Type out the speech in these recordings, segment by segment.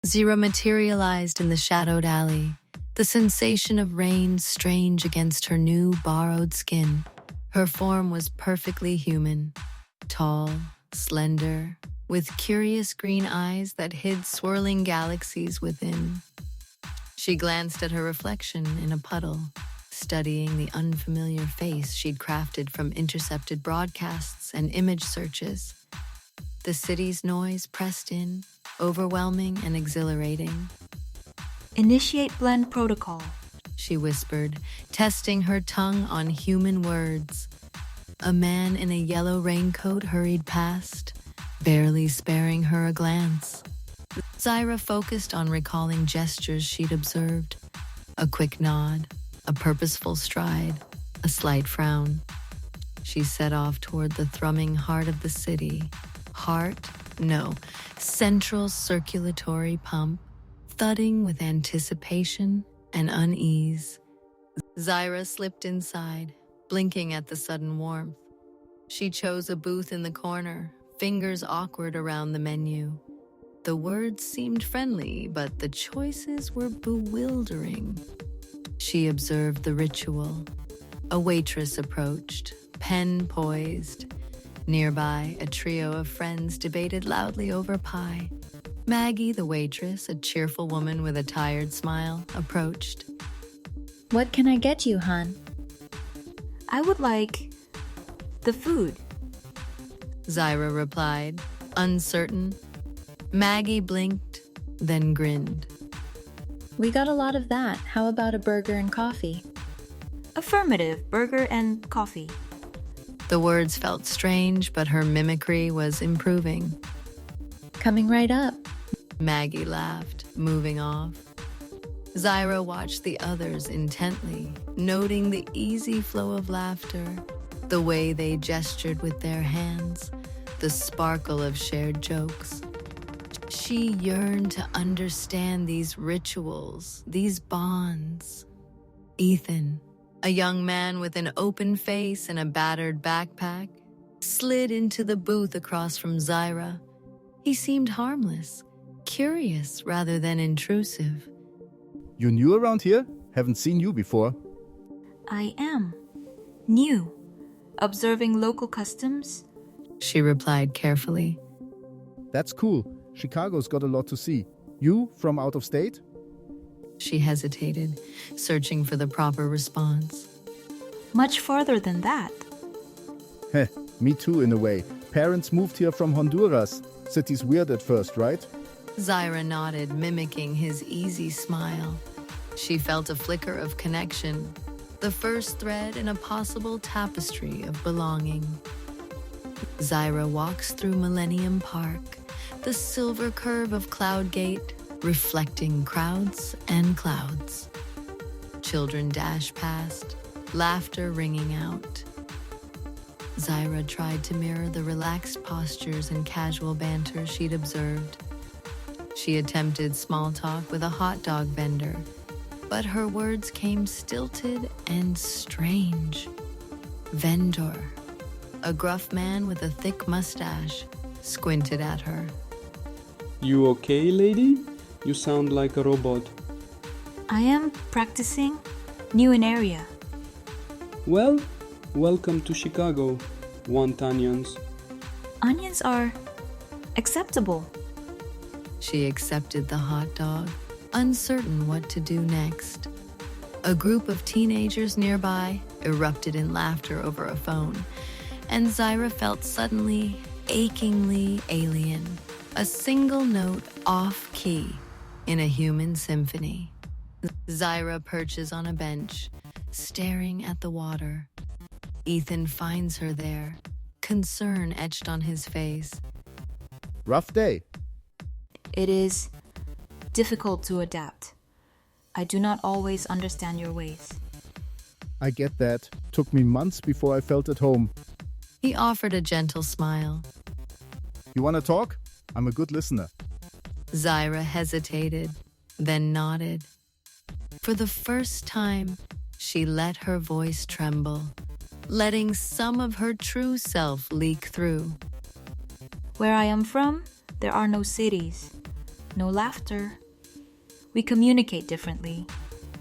Zira materialized in the shadowed alley, the sensation of rain strange against her new, borrowed skin. Her form was perfectly human, tall, slender, with curious green eyes that hid swirling galaxies within. She glanced at her reflection in a puddle, studying the unfamiliar face she'd crafted from intercepted broadcasts and image searches. The city's noise pressed in, overwhelming and exhilarating. Initiate blend protocol, She whispered, testing her tongue on human words. A man in a yellow raincoat hurried past, barely sparing her a glance. Zyra focused on recalling gestures she'd observed. A quick nod, a purposeful stride, a slight frown. She set off toward the thrumming heart of the city. Heart? No, central circulatory pump, thudding with anticipation and unease. Zyra slipped inside, blinking at the sudden warmth. She chose a booth in the corner, fingers awkward around the menu. The words seemed friendly, but the choices were bewildering. She observed the ritual. A waitress approached, pen poised. Nearby, a trio of friends debated loudly over pie. Maggie, the waitress, a cheerful woman with a tired smile, approached. What can I get you, hon? I would like the food. Zyra replied, uncertain. Maggie blinked, then grinned. We got a lot of that. How about a burger and coffee? Affirmative, burger and coffee. The words felt strange, but her mimicry was improving. Coming right up. Maggie laughed, moving off. Zyra watched the others intently, noting the easy flow of laughter, the way they gestured with their hands, the sparkle of shared jokes. She yearned to understand these rituals, these bonds. Ethan, a young man with an open face and a battered backpack, slid into the booth across from Zyra. He seemed harmless, curious rather than intrusive. You new around here? Haven't seen you before. I am new, observing local customs. She replied carefully. That's cool. Chicago's got a lot to see. You from out of state? She hesitated, searching for the proper response. Much farther than that. Heh, me too in a way. Parents moved here from Honduras. City's weird at first, right? Zyra nodded, mimicking his easy smile. She felt a flicker of connection, the first thread in a possible tapestry of belonging. Zyra walks through Millennium Park, the silver curve of Cloud Gate, reflecting crowds and clouds. Children dash past, laughter ringing out. Zyra tried to mirror the relaxed postures and casual banter she'd observed. She attempted small talk with a hot dog vendor, but her words came stilted and strange. Vendor, a gruff man with a thick mustache, squinted at her. You okay, lady? You sound like a robot. I am practicing, new in area. Well, welcome to Chicago. Want onions? Onions are acceptable. She accepted the hot dog, uncertain what to do next. A group of teenagers nearby erupted in laughter over a phone, and Zyra felt suddenly, achingly alien. A single note off-key in a human symphony. Zyra perches on a bench, staring at the water. Ethan finds her there, concern etched on his face. Rough day. It is difficult to adapt. I do not always understand your ways. I get that. Took me months before I felt at home. He offered a gentle smile. You wanna talk? I'm a good listener. Zyra hesitated, then nodded. For the first time, she let her voice tremble, letting some of her true self leak through. Where I am from, there are no cities. no laughter. We communicate differently.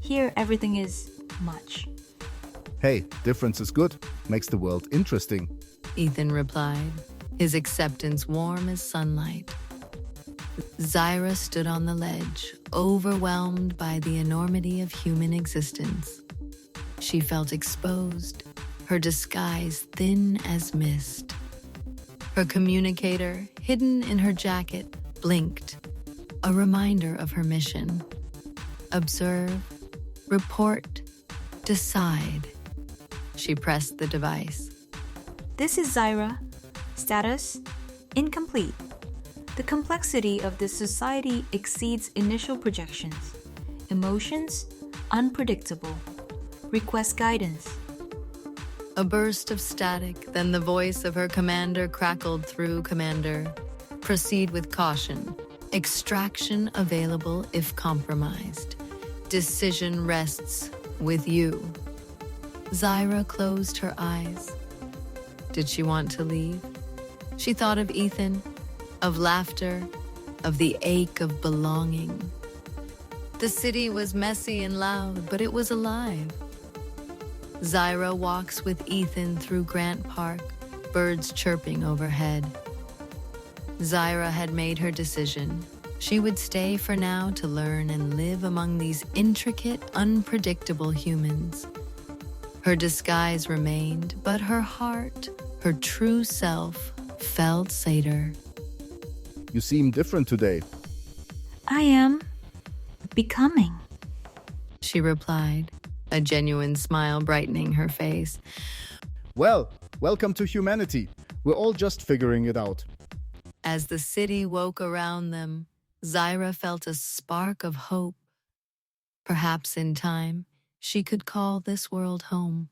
Here, everything is much. Hey, difference is good. Makes the world interesting. Ethan replied, his acceptance warm as sunlight. Zyra stood on the ledge, overwhelmed by the enormity of human existence. She felt exposed, her disguise thin as mist. Her communicator, hidden in her jacket, blinked, a reminder of her mission. Observe, report, decide. She pressed the device. This is Zyra. Status: incomplete. The complexity of this society exceeds initial projections. Emotions: unpredictable. Request guidance. A burst of static, then the voice of her commander crackled through. Commander, proceed with caution. Extraction available if compromised. Decision rests with you. Zyra closed her eyes. Did she want to leave? She thought of Ethan, of laughter, of the ache of belonging. The city was messy and loud, but it was alive. Zyra walks with Ethan through Grant Park, birds chirping overhead. Zyra had made her decision. She would stay for now to learn and live among these intricate, unpredictable humans. Her disguise remained, but her heart, her true self, felt satyr. You seem different today. I am becoming. She replied, a genuine smile brightening her face. Well, welcome to humanity. We're all just figuring it out. As the city woke around them, Zyra felt a spark of hope. Perhaps in time, she could call this world home.